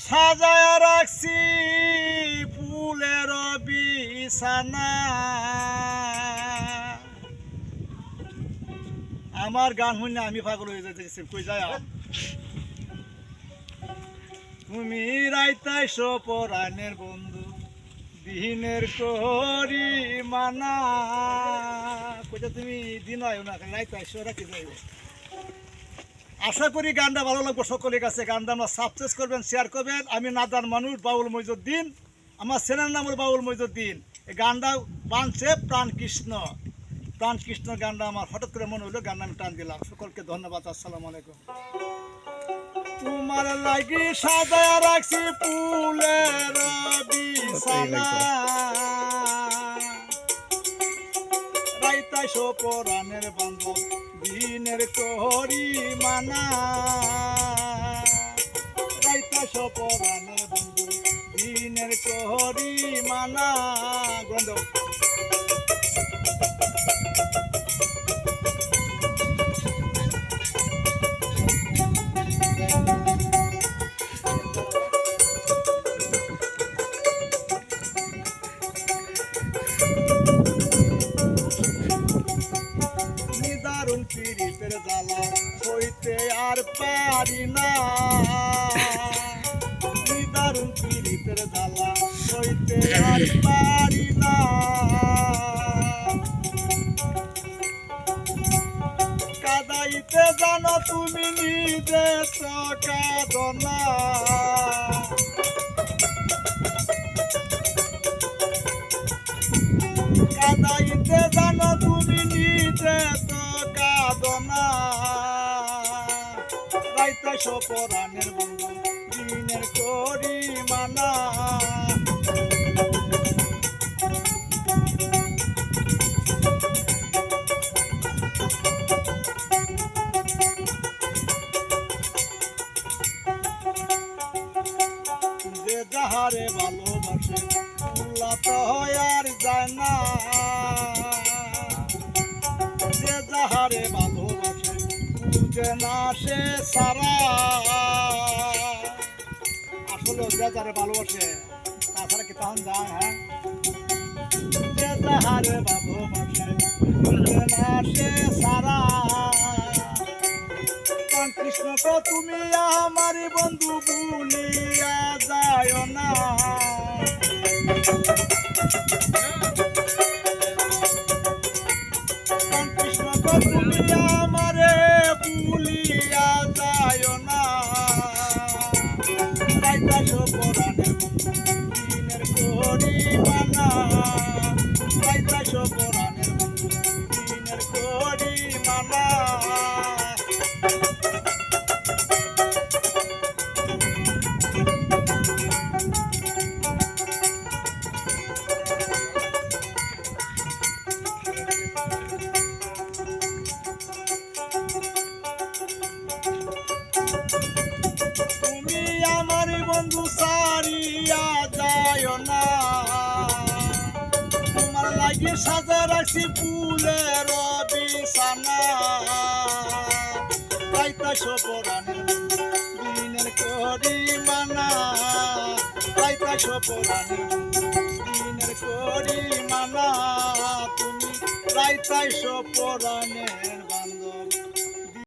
সাজায়া রাখছি ফুলের বিছানা। আমার গান শুনে আমি পাগল হয়ে যাইতেছি। কই যায় তুমি রাইতাইছো পরাণের বন্ধু, দিনের করি মানা। কইটা তুমি দিন আয়ো না, রাইতাইছো রাখি যাইবে। আশা করি গানটা ভালো লাগবে সকলের কাছে। গানটা আমার সাবস্ক্রাইব করবেন, শেয়ার করবেন। আমি নাদান মানুষ বাউল মইজুদ্দিন, আমার চ্যানেল নাম হল বাউল মইজুদ্দিন। এই গানটা বানছে প্রাণ কৃষ্ণ। প্রাণ কৃষ্ণ গানটা আমার হঠাৎ করে মনে হলো, গানটা আমি টান দিলাম। সকলকে ধন্যবাদ। আসসালামু আলাইকুম। তোমার লাগি সাজায়া রাখছি ফুলের বিছানা, রাইতাইছো পরাণের বান্ধব, দিনের করি মানা। রাইতাইছো পরাণের বন্ধু, দিনের করি মানা। গন্ধ নিদারুণ পীড়িতের জ্বালা সইতে আর পারি না। নিদারুণ পীড়িতের জ্বালা সইতে আর পারি না। কাদাইতে জানো তুমি নিজে তো কাঁদো না। কাদাইতে জানো তুমি নিজে তো কাঁদো না। রাইতাইছো পরাণের বন্ধু, দিনের করি মানা। যে যাহারে ভালোবাসে ভুলা তো আর যায় না। যে যাহারে ভালোবাসে বুঝে না সে সারা। আসলে যে যাহারে ভালোবাসে তাছাড়া কি তখন যায়? হ্যাঁ, যে যাহারে ভালোবাসে বুঝে না সে সারা। কৃষ্ণ তো তুমি আমার বন্ধু, ভুলিয়া যায় না। কৃষ্ণ তো তুমি আমারে ভুলিয়া যায় না। রাইতাইছো পরাণের বন্ধু, দিনের করি মানা। রাইতাইছো পরাণের বন্ধু, দিনের করি মানা। তুমি আমার বন্ধু সারিয়া যায় না। তোমার লাগি সাজা রাখছি ফুলের বিছানা। রাইতাইছো পরাণের বন্ধু, দিনের করি মানা। রাইতাইছো পরাণের বন্ধু, দিনের করি মানা। তুমি রাইতাইছো পরাণের